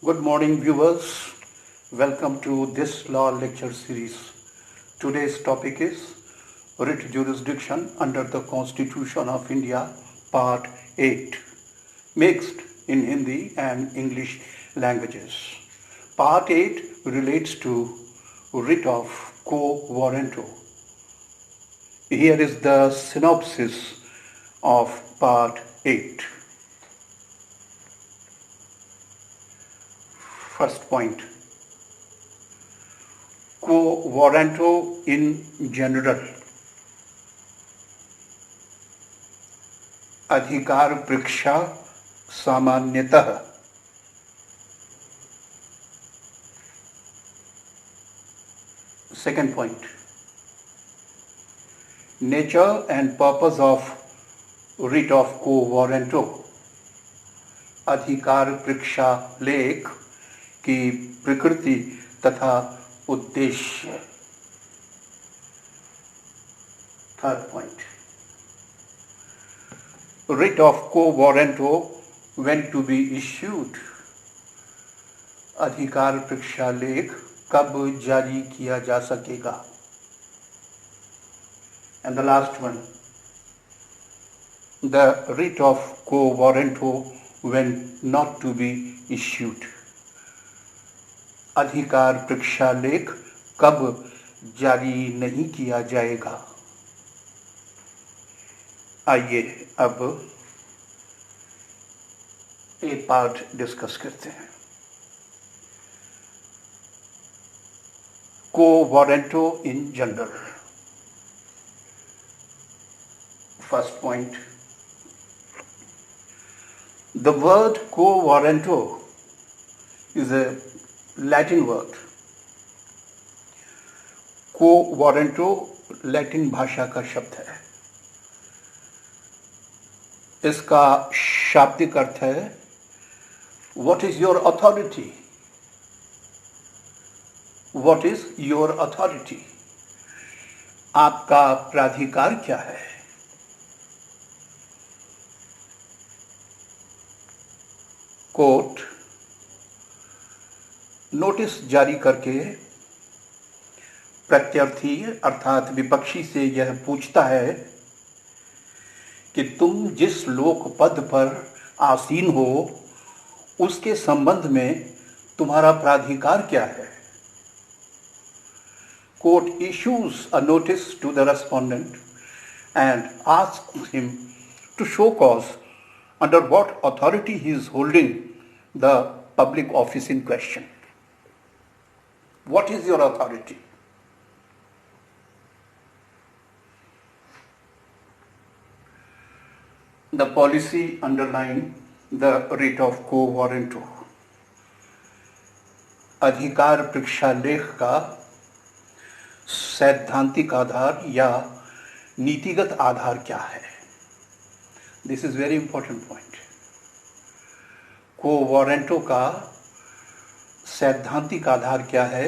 Good morning, viewers. Welcome to this law lecture series. Today's topic is Writ Jurisdiction under the Constitution of India, Part 8, mixed in Hindi and English languages. Part 8 relates to writ of quo warranto. Here is the synopsis of Part 8. First point, quo warranto in general. अधिकार परीक्षा सामान्यतः. Second point, nature and purpose of writ of quo warranto. अधिकार परीक्षा लेख की प्रकृति तथा उद्देश्य. Third point, writ of quo warranto when to be issued. अधिकार परीक्षा लेख कब जारी किया जा सकेगा. And the last one, the writ of quo warranto when not to be issued. अधिकार परीक्षा लेख कब जारी नहीं किया जाएगा. आइए अब एक पार्ट डिस्कस करते हैं. quo warranto in general. First point, the word quo warranto is a Latin word. quo warranto Latin भाषा का शब्द है. इसका शाब्दिक अर्थ है What is your authority? What is your authority? आपका प्राधिकार क्या है. कोर्ट नोटिस जारी करके प्रत्यर्थी अर्थात विपक्षी से यह पूछता है कि तुम जिस लोक पद पर आसीन हो उसके संबंध में तुम्हारा प्राधिकार क्या है. Court issues a notice to the respondent and asks him to show cause under what authority he is holding the public office in question. What is your authority? The policy underlying the writ of quo warranto. अधिकार परीक्षा लेख का सैद्धांतिक आधार या नीतिगत आधार क्या है. This is very important point. quo warranto का सैद्धांतिक आधार क्या है,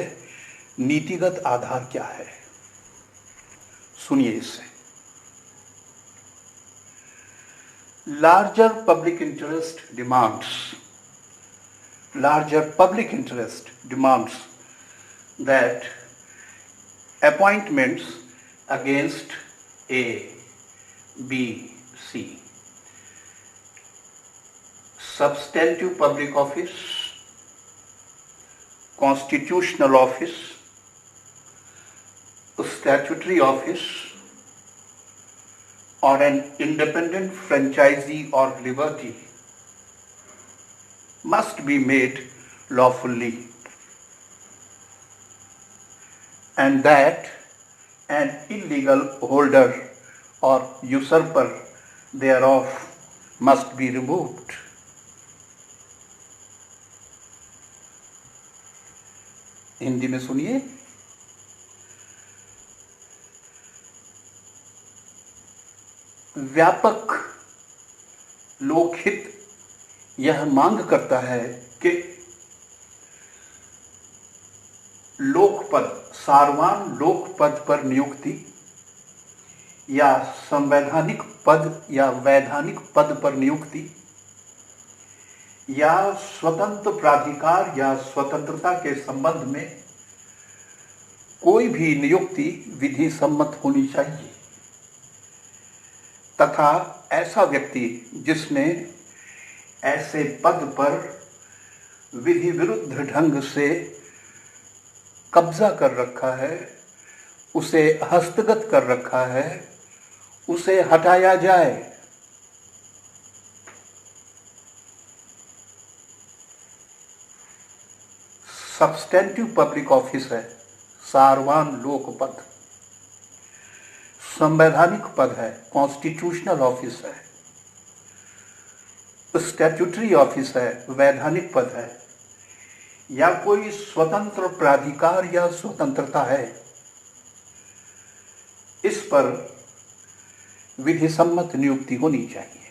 नीतिगत आधार क्या है. सुनिए इसे. Larger public interest demands that appointments against A, B, C, substantive public office, constitutional office, statutory office, or an independent franchisee or liberty must be made lawfully, and that an illegal holder or usurper thereof must be removed. Hindi में सुनिए. व्यापक लोकहित यह मांग करता है कि लोकपद, सार्वभौम लोकपद पर नियुक्ति या संवैधानिक पद या वैधानिक पद पर नियुक्ति या स्वतंत्र प्राधिकार या स्वतंत्रता के संबंध में कोई भी नियुक्ति विधि सम्मत होनी चाहिए तथा ऐसा व्यक्ति जिसने ऐसे पद पर विधि विरुद्ध ढंग से कब्जा कर रखा है, उसे हस्तगत कर रखा है, उसे हटाया जाए। सब्सटेंटिव पब्लिक ऑफिस है, सारवान लोक पद, संवैधानिक पद है, कॉन्स्टिट्यूशनल ऑफिस है, स्टैट्यूटरी ऑफिस है, वैधानिक पद है, या कोई स्वतंत्र प्राधिकार या स्वतंत्रता है, इस पर विधि सम्मत नियुक्ति होनी चाहिए।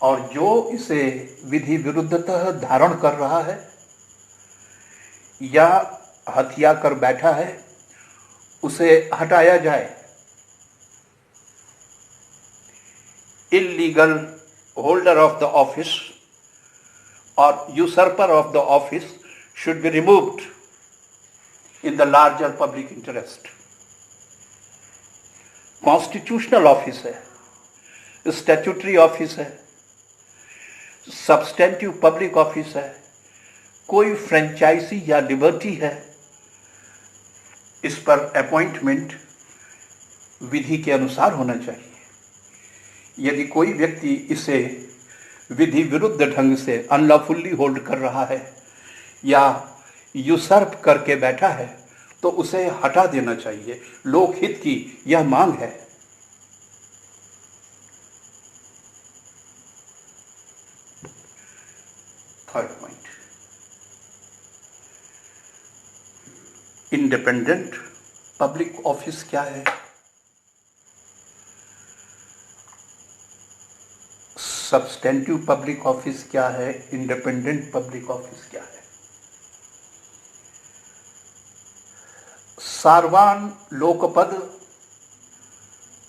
और जो इसे विधि विरुद्धतः धारण कर रहा है या हथिया कर बैठा है, उसे हटाया जाए। Illegal holder of the office और usurper of the office should be removed in the larger public interest. Constitutional office है, स्टैट्यूटरी ऑफिस है, सब्सटेंटिव पब्लिक ऑफिस है, कोई फ्रेंचाइजी या लिबर्टी है, इस पर अपॉइंटमेंट विधि के अनुसार होना चाहिए। यदि कोई व्यक्ति इसे विधि विरुद्ध ढंग से अनलॉफुली होल्ड कर रहा है या यूसर्प करके बैठा है तो उसे हटा देना चाहिए। लोकहित की यह मांग है। Third point, independent public office क्या है? सब्सटेंटिव पब्लिक ऑफिस क्या है? इंडिपेंडेंट पब्लिक ऑफिस क्या है? सारवान लोकपद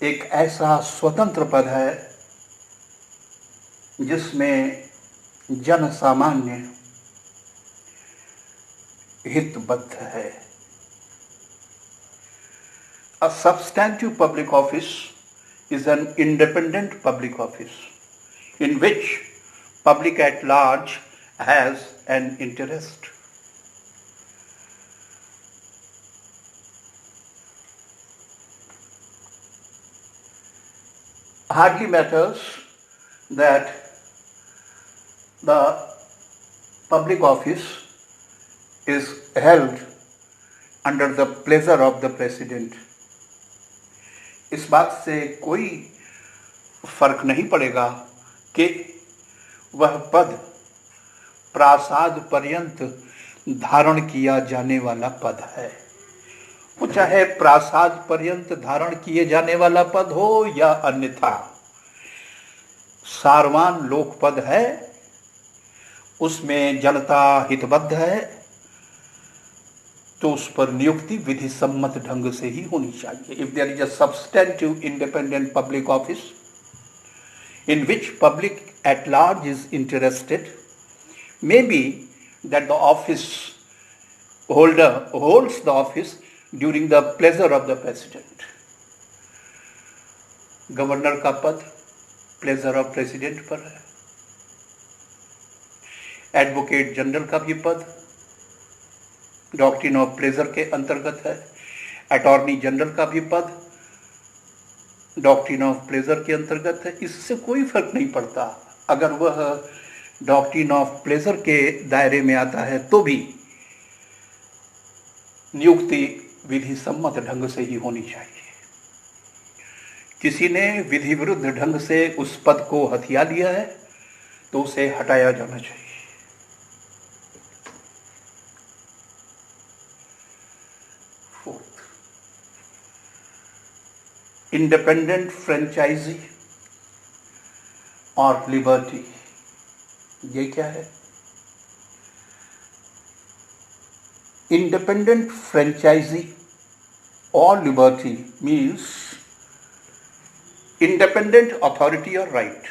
एक ऐसा स्वतंत्र पद है जिसमें जन सामान्य हितबद्ध है। A substantive public office is an independent public office in which public at large has an interest. Hardly matters that the public office is held under the pleasure of the president. इस बात से कोई फर्क नहीं पड़ेगा कि वह पद प्रासाद पर्यंत धारण किया जाने वाला पद है। वो चाहे प्रासाद पर्यंत धारण किए जाने वाला पद हो या अन्यथा, सारवान लोक पद है, उसमें जनता हितबद्ध है, तो उस पर नियुक्ति विधि सम्मत ढंग से ही होनी चाहिए। If there is a substantive independent public office in which public at large is interested, may be that the office holder holds the office during the pleasure of the president. Governor का पद pleasure of president पर है। Advocate general का भी पद doctrine of pleasure के अंतर्गत है। अटॉर्नी जनरल का भी पद डॉक्ट्रिन ऑफ प्लेजर के अंतर्गत है। इससे कोई फर्क नहीं पड़ता। अगर वह डॉक्ट्रिन ऑफ प्लेजर के दायरे में आता है तो भी नियुक्ति विधि सम्मत ढंग से ही होनी चाहिए। किसी ने विधि विरुद्ध ढंग से उस पद को हथिया लिया है तो उसे हटाया जाना चाहिए। इंडिपेंडेंट फ्रेंचाइजी और लिबर्टी, ये क्या है? इंडिपेंडेंट फ्रेंचाइजी और लिबर्टी मीन्स इंडिपेंडेंट अथॉरिटी और राइट,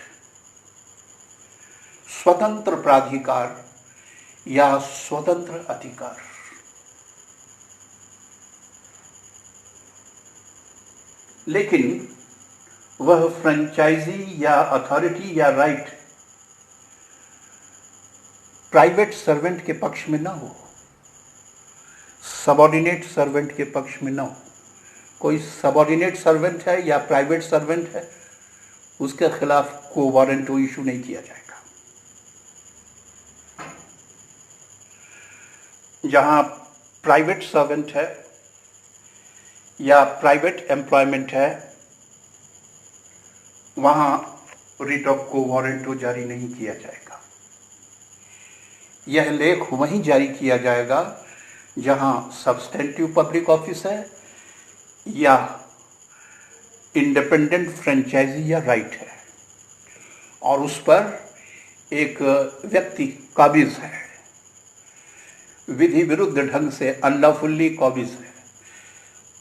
स्वतंत्र प्राधिकार या स्वतंत्र अधिकार। लेकिन वह फ्रेंचाइजी या अथॉरिटी या राइट प्राइवेट सर्वेंट के पक्ष में ना हो, सबऑर्डिनेट सर्वेंट के पक्ष में ना हो। कोई सबऑर्डिनेट सर्वेंट है या प्राइवेट सर्वेंट है, उसके खिलाफ को वारंटो इशू नहीं किया जाएगा। जहां प्राइवेट सर्वेंट है या प्राइवेट एम्प्लॉयमेंट है, वहां रिट ऑफ को वारंटो जारी नहीं किया जाएगा। यह लेख वहीं जारी किया जाएगा जहां सब्सटेंटिव पब्लिक ऑफिस है या इंडिपेंडेंट फ्रेंचाइजी या राइट है और उस पर एक व्यक्ति काबिज है, विधि विरुद्ध ढंग से अनलॉफुली काबिज है,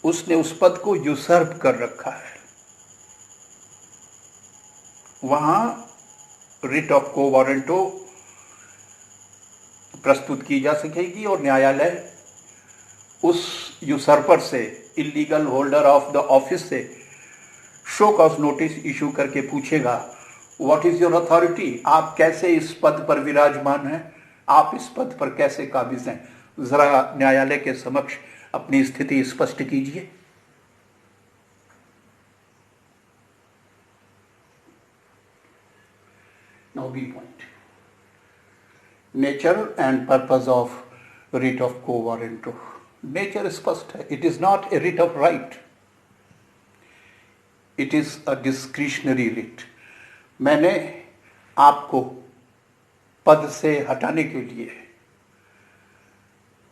उसने उस पद को यूसर्प कर रखा है। वहां रिट ऑफ को वारंटो प्रस्तुत की जा सकेगी और न्यायालय उस यूसर्पर से, illegal holder of the office से शो कॉज नोटिस इशू करके पूछेगा, व्हाट इज योर अथॉरिटी, आप कैसे इस पद पर विराजमान हैं, आप इस पद पर कैसे काबिज हैं, जरा न्यायालय के समक्ष अपनी स्थिति स्पष्ट कीजिए। Now B point. Nature and purpose of writ of quo warranto. Nature स्पष्ट है, it is not a writ of right. It is a discretionary writ. मैंने आपको पद से हटाने के लिए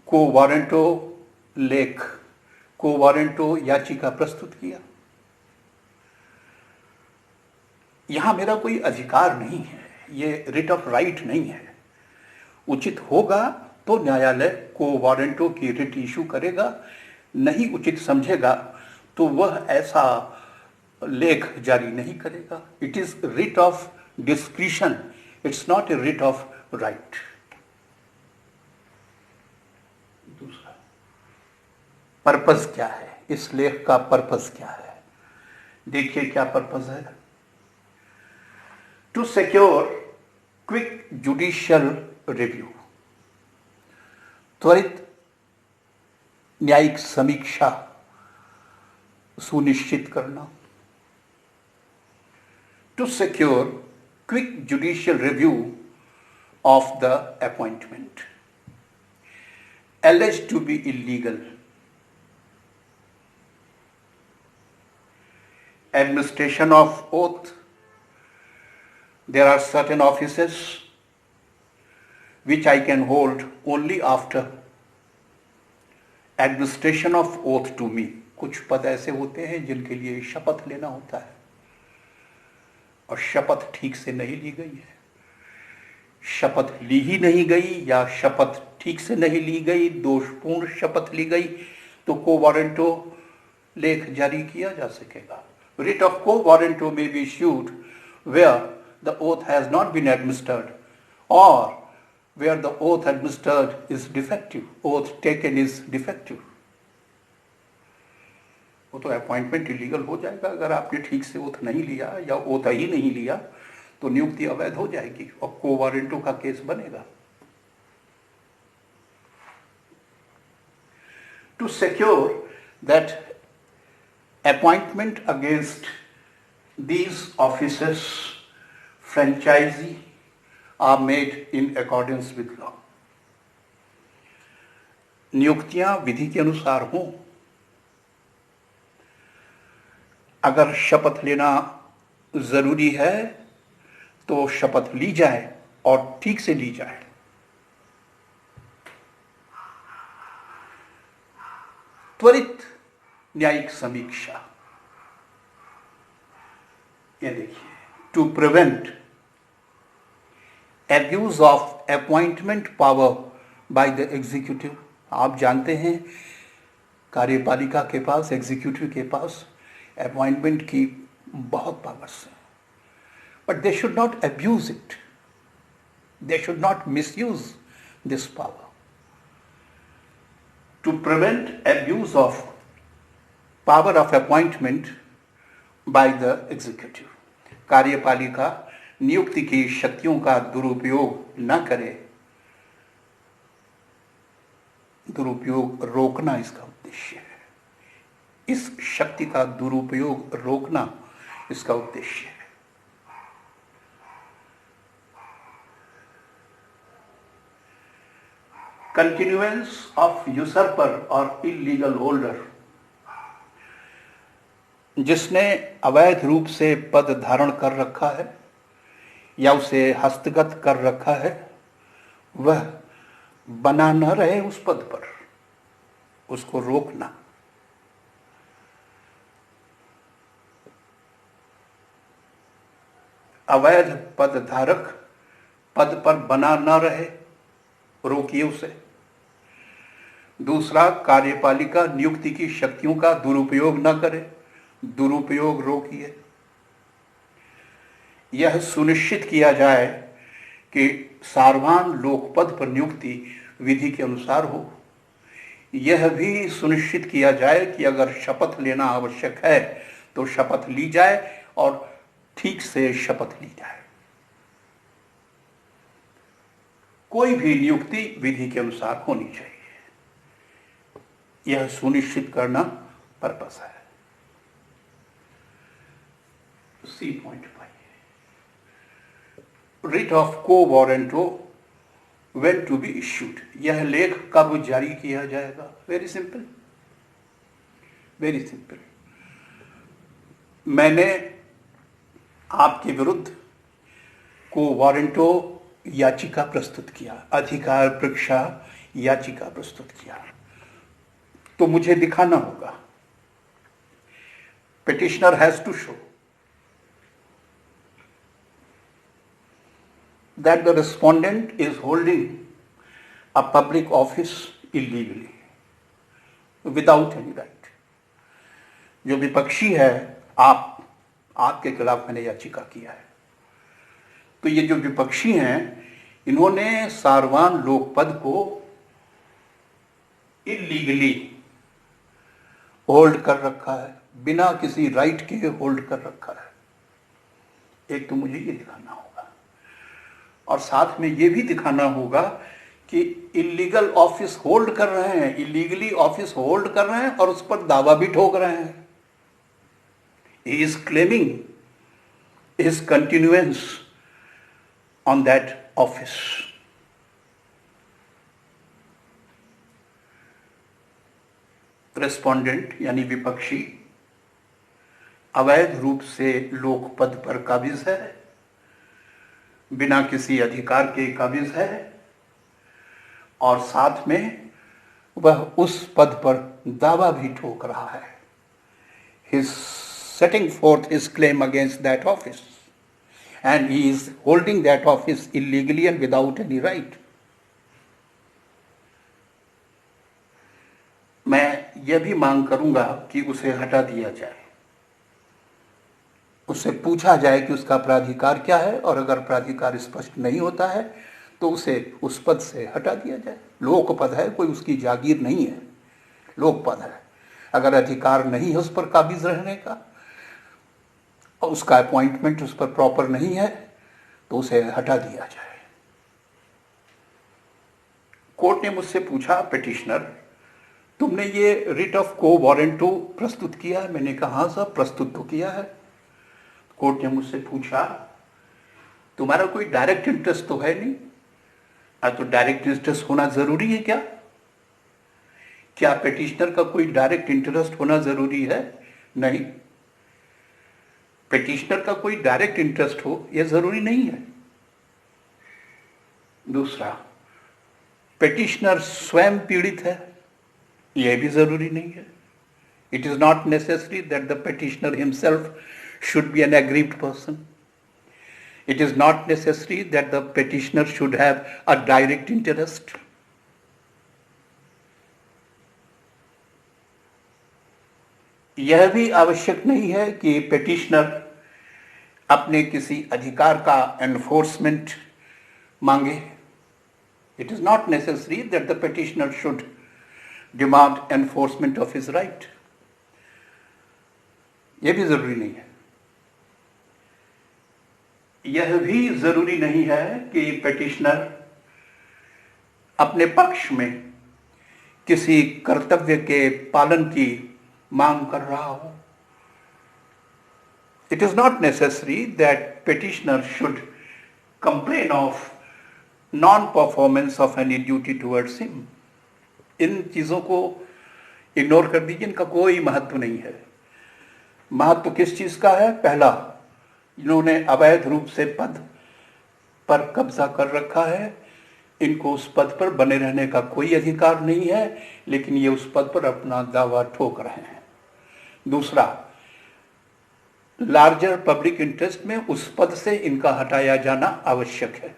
को वारंटो लेख, को वारंटो याचिका प्रस्तुत किया। यहां मेरा कोई अधिकार नहीं है, ये रिट ऑफ राइट नहीं है। उचित होगा तो न्यायालय को वारंटो की रिट इशू करेगा, नहीं उचित समझेगा तो वह ऐसा लेख जारी नहीं करेगा। It is writ of discretion, it's not a writ of right. दूसरा, पर्पस क्या है, इस लेख का पर्पस क्या है? देखिए क्या पर्पस है। To secure quick judicial review, त्वरित न्यायिक समीक्षा सुनिश्चित करना। To secure quick judicial review of the appointment alleged to be illegal, administration of oath. There are certain offices which I can hold only after administration of oath to me. कुछ पद ऐसे होते हैं जिनके लिए शपथ लेना होता है और शपथ ठीक से नहीं ली गई है, शपथ ली ही नहीं गई या शपथ ठीक से नहीं ली गई, दोषपूर्ण शपथ ली गई, तो को वारंटो लेख जारी किया जा सकेगा। Writ of quo warranto may be issued where the oath has not been administered or where the oath administered is defective, oath taken is defective. वो तो अपॉइंटमेंट इलीगल हो जाएगा अगर आपने ठीक से ओथ नहीं लिया या ओथ ही नहीं लिया तो नियुक्ति अवैध हो जाएगी और को वारंटो का केस बनेगा। To secure that appointment against these offices, franchisee are made in accordance with law. नियुक्तियां विधि के अनुसार हों। अगर शपथ लेना जरूरी है तो शपथ ली जाए और ठीक से ली जाए। त्वरित न्यायिक समीक्षा, ये देखिए, to prevent abuse of appointment power by the executive. आप जानते हैं कार्यपालिका के पास, एग्जीक्यूटिव के पास अपॉइंटमेंट की बहुत पावर्स हैं, but they should not abuse it. They should not misuse this power. To prevent abuse of power of appointment by the executive, कार्यपालिका नियुक्ति की शक्तियों का दुरुपयोग न करे, दुरुपयोग रोकना इसका उद्देश्य है। इस शक्ति का दुरुपयोग रोकना इसका उद्देश्य है। Continuance of usurper और illegal holder, जिसने अवैध रूप से पद धारण कर रखा है या उसे हस्तगत कर रखा है, वह बना न रहे उस पद पर, उसको रोकना। अवैध पद धारक पद पर बना न रहे, रोकिए उसे। दूसरा, कार्यपालिका नियुक्ति की शक्तियों का दुरुपयोग न करे, दुरुपयोग रोकिए। यह सुनिश्चित किया जाए कि सार्वभौम लोकपद पर नियुक्ति विधि के अनुसार हो। यह भी सुनिश्चित किया जाए कि अगर शपथ लेना आवश्यक है तो शपथ ली जाए और ठीक से शपथ ली जाए। कोई भी नियुक्ति विधि के अनुसार होनी चाहिए, यह सुनिश्चित करना पर्पस है। सी पॉइंट पाइए, writ of quo warranto when to be issued, यह लेख कब जारी किया जाएगा? Very simple, very simple. मैंने आपके विरुद्ध को वारंटो याचिका प्रस्तुत किया, अधिकार परीक्षा याचिका प्रस्तुत किया, तो मुझे दिखाना होगा। Petitioner has to show that the respondent is holding a public office illegally without any right. जो विपक्षी है, आपके खिलाफ मैंने याचिका किया है, तो ये जो विपक्षी हैं, इन्होंने सार्वभौम लोकपद को इलीगली होल्ड कर रखा है, बिना किसी राइट के होल्ड कर रखा है। एक तो मुझे ये दिखाना होगा और साथ में ये भी दिखाना होगा कि इलीगल ऑफिस होल्ड कर रहे हैं, इलीगली ऑफिस होल्ड कर रहे हैं और उस पर दावा भी ठोक रहे हैं। He is claiming his continuance on that office. Respondent यानी विपक्षी अवैध रूप से लोकपद पर काबिज है, बिना किसी अधिकार के काबिज है और साथ में वह उस पद पर दावा भी ठोक रहा है। He is setting fourth his claim against that office and he is holding that office illegally and without any right. मैं यह भी मांग करूंगा कि उसे हटा दिया जाए, उससे पूछा जाए कि उसका प्राधिकार क्या है, और अगर प्राधिकार स्पष्ट नहीं होता है तो उसे उस पद से हटा दिया जाए। लोकपद है, कोई उसकी जागीर नहीं है, लोकपद है। अगर अधिकार नहीं है उस पर काबिज रहने का और उसका अपॉइंटमेंट उस पर प्रॉपर नहीं है तो उसे हटा दिया जाए। कोर्ट ने मुझसे पूछा, पिटिशनर तुमने ये रिट ऑफ को वारंटो प्रस्तुत किया है? मैंने कहा हाँ साहब, प्रस्तुत तो किया है। कोर्ट ने मुझसे पूछा, तुम्हारा कोई डायरेक्ट इंटरेस्ट तो है नहीं? तो डायरेक्ट इंटरेस्ट होना जरूरी है क्या? क्या पिटिशनर का कोई डायरेक्ट इंटरेस्ट होना जरूरी है? नहीं, पिटिशनर का कोई डायरेक्ट इंटरेस्ट हो यह जरूरी नहीं है। दूसरा, पिटिशनर स्वयं पीड़ित है, यह भी जरूरी नहीं है। It is not necessary that the petitioner himself should be an aggrieved person. It is not necessary that the petitioner should have a direct interest. यह भी आवश्यक नहीं है कि पिटिशनर अपने किसी अधिकार का एनफोर्समेंट मांगे. It is not necessary that the petitioner should demand enforcement of his right. यह भी जरूरी नहीं है. यह भी जरूरी नहीं है कि पेटिशनर अपने पक्ष में किसी कर्तव्य के पालन की मांग कर रहा हो. It is not necessary that petitioner should complain of non-performance of any duty towards him. इन चीजों को इग्नोर कर दीजिए, इनका कोई महत्व नहीं है. महत्व किस चीज का है? पहला, जिन्होंने अवैध रूप से पद पर कब्जा कर रखा है, इनको उस पद पर बने रहने का कोई अधिकार नहीं है, लेकिन ये उस पद पर अपना दावा ठोक रहे हैं. दूसरा, लार्जर पब्लिक इंटरेस्ट में उस पद से इनका हटाया जाना आवश्यक है.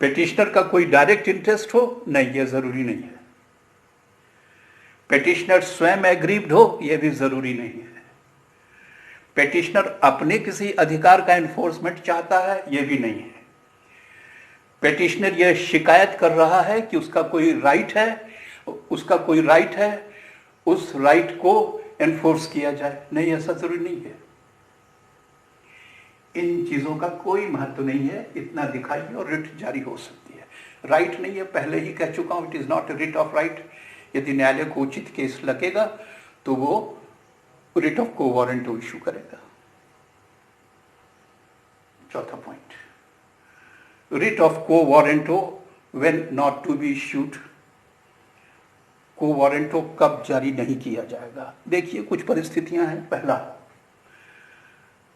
पेटिशनर का कोई डायरेक्ट इंटरेस्ट हो, नहीं, यह जरूरी नहीं है. पेटिशनर स्वयं एग्रीव्ड हो, यह भी जरूरी नहीं है. पेटिशनर अपने किसी अधिकार का एनफोर्समेंट चाहता है, यह भी नहीं है. पेटिशनर यह शिकायत कर रहा है कि उसका कोई राइट है, उस राइट को एनफोर्स किया जाए, नहीं, ऐसा जरूरी नहीं है. इन चीजों का कोई महत्व नहीं है. इतना दिखाइए और रिट जारी हो सकती है. राइट नहीं है, पहले ही कह चुका हूं, it is not a writ of right. यदि न्यायालय को उचित केस लगेगा तो वो writ of quo warranto issue करेगा. चौथा point, writ of quo warranto when not to be issued. Quo warranto कब जारी नहीं किया जाएगा? देखिए, कुछ परिस्थितियां हैं. पहला,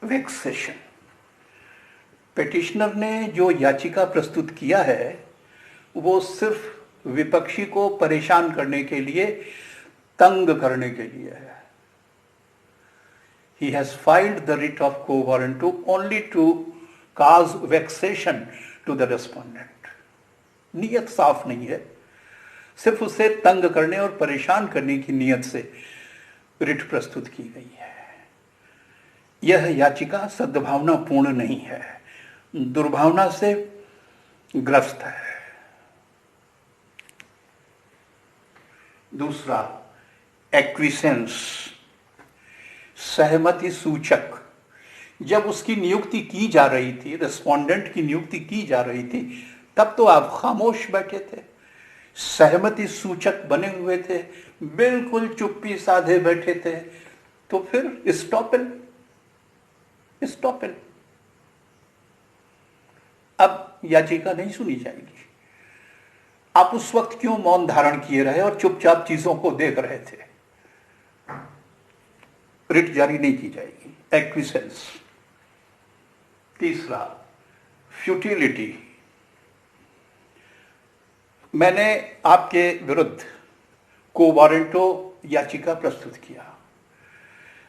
वेक्सेशन. पेटिशनर ने जो याचिका प्रस्तुत किया है वो सिर्फ विपक्षी को परेशान करने के लिए, तंग करने के लिए है. He has filed the writ of quo warranto only to cause vexation to the respondent. नियत साफ नहीं है, सिर्फ उसे तंग करने और परेशान करने की नियत से रिट प्रस्तुत की गई है. यह याचिका सद्भावना पूर्ण नहीं है, दुर्भावना से ग्रस्त है. दूसरा, एक्विसेंस, सहमति सूचक. जब उसकी नियुक्ति की जा रही थी, रेस्पोंडेंट की नियुक्ति की जा रही थी, तब तो आप खामोश बैठे थे, सहमति सूचक बने हुए थे, बिल्कुल चुप्पी साधे बैठे थे. तो फिर स्टॉपेल. अब याचिका नहीं सुनी जाएगी. आप उस वक्त क्यों मौन धारण किए रहे और चुपचाप चीजों को देख रहे थे? रिट जारी नहीं की जाएगी. एक्विसेंस. तीसरा, फ्यूटिलिटी. मैंने आपके विरुद्ध को वारंटो याचिका प्रस्तुत किया,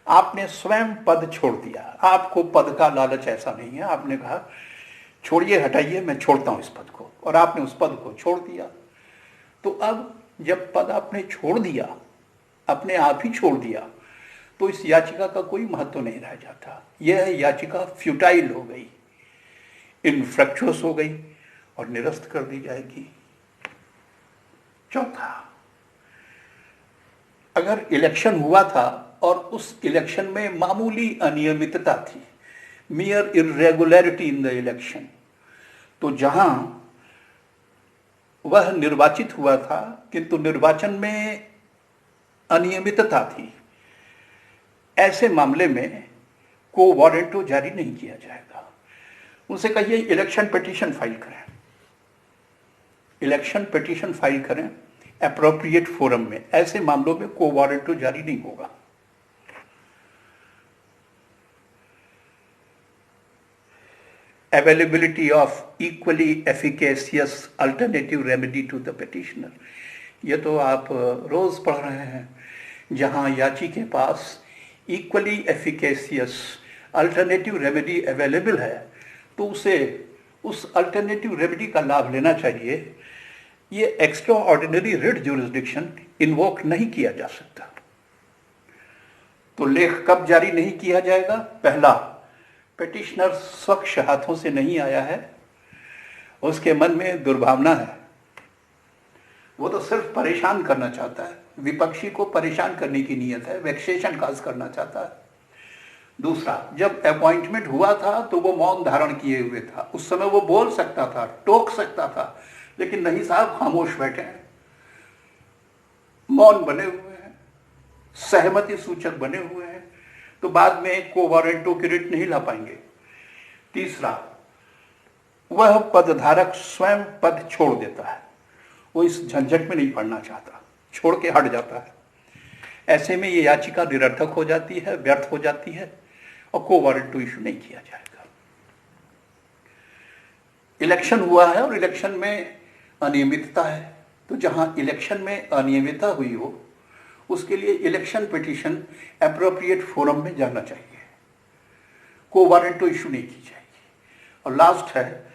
आपने स्वयं पद छोड़ दिया. आपको पद का लालच ऐसा नहीं है, आपने कहा छोड़िए, हटाइए, मैं छोड़ता हूं इस पद को, और आपने उस पद को छोड़ दिया. तो अब जब पद आपने छोड़ दिया, अपने आप ही छोड़ दिया, तो इस याचिका का कोई महत्व नहीं रह जाता. यह याचिका फ्यूटाइल हो गई, इनफ्रक्चुअस हो गई और निरस्त कर दी जाएगी. चौथा, अगर इलेक्शन हुआ था और उस इलेक्शन में मामूली अनियमितता थी, mere irregularity in the election, तो जहां वह निर्वाचित हुआ था किंतु निर्वाचन में अनियमितता थी, ऐसे मामले में को वारंटो जारी नहीं किया जाएगा. उनसे कहिए इलेक्शन पिटीशन फाइल करें, इलेक्शन पिटीशन फाइल करें एप्रोप्रिएट फोरम में. ऐसे मामलों में को वारंटो जारी नहीं होगा. Availability of equally efficacious alternative remedy to the petitioner. ये तो आप रोज पढ़ रहे हैं. जहां याची के पास equally efficacious alternative remedy available है, तो उसे उस alternative remedy का लाभ लेना चाहिए. ये extraordinary writ jurisdiction invoke नहीं किया जा सकता. तो लेख कब जारी नहीं किया जाएगा? पहला, पेटिशनर स्वच्छ हाथों से नहीं आया है, उसके मन में दुर्भावना है, वो तो सिर्फ परेशान करना चाहता है, विपक्षी को परेशान करने की नीयत है, वेक्सेशन काज करना चाहता है। दूसरा, जब अपॉइंटमेंट हुआ था तो वो मौन धारण किए हुए था, उस समय वो बोल सकता था, टोक सकता था, लेकिन नहीं साहब, खामोश बैठे हैं, मौन बने हुए हैं, सहमति सूचक बने हुए हैं, तो बाद में को वारंटो की रिट नहीं ला पाएंगे। तीसरा, वह पदधारक स्वयं पद छोड़ देता है, वो इस झंझट में नहीं पड़ना चाहता, छोड़ के हट जाता है। ऐसे में ये याचिका निरर्थक हो जाती है, व्यर्थ हो जाती है और को वारंटो इशू नहीं किया जाएगा। इलेक्शन हुआ है और इलेक्शन में अनियमितता है, तो जहां इलेक्शन में अनियमितता हुई हो उसके लिए इलेक्शन पिटीशन एप्रोप्रिएट फोरम में जाना चाहिए, को वारंटो इशू नहीं की जाएगी। और लास्ट है,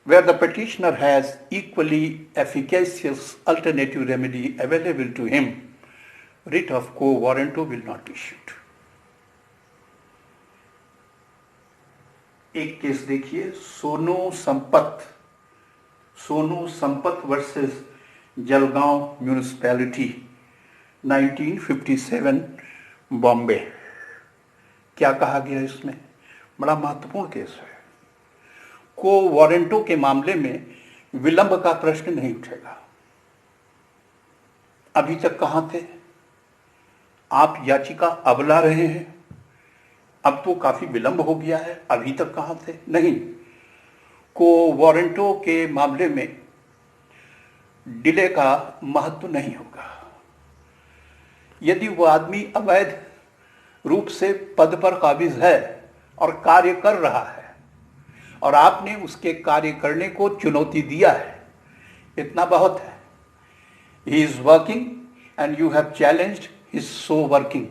where the petitioner has equally efficacious alternative remedy available to him, writ of quo warranto will not be issued. एक केस देखिए, सोनू संपत वर्सेस जलगांव म्यूनिसिपैलिटी 1957 बॉम्बे। क्या कहा गया इसमें? बड़ा महत्वपूर्ण केस है। को वारंटो के मामले में विलंब का प्रश्न नहीं उठेगा। अभी तक कहां थे आप? याचिका अब ला रहे हैं, अब तो काफी विलंब हो गया है, अभी तक कहां थे? नहीं, को वारंटो के मामले में डिले का महत्व नहीं होगा। यदि वह आदमी अवैध रूप से पद पर काबिज है और कार्य कर रहा है और आपने उसके कार्य करने को चुनौती दिया है, इतना बहुत है। He is working and you have challenged his so working,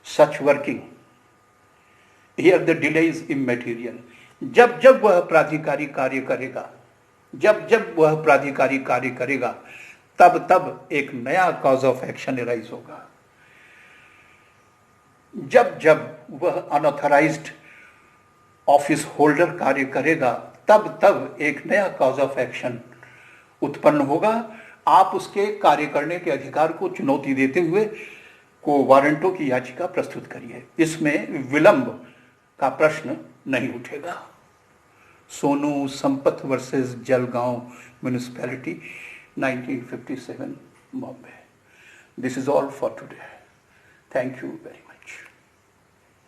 such working. Here the delay is इमैटेरियल। जब जब वह प्राधिकारी कार्य करेगा, तब तब एक नया कॉज ऑफ एक्शन अराइज होगा। जब जब वह अनऑथराइज्ड ऑफिस होल्डर कार्य करेगा, तब तब एक नया कॉज ऑफ एक्शन उत्पन्न होगा। आप उसके कार्य करने के अधिकार को चुनौती देते हुए को वारंटो की याचिका प्रस्तुत करिए, इसमें विलंब का प्रश्न नहीं उठेगा। Sonu Sampat versus Jalgaon municipality 1957 Bombay. This is all for today. Thank you very much.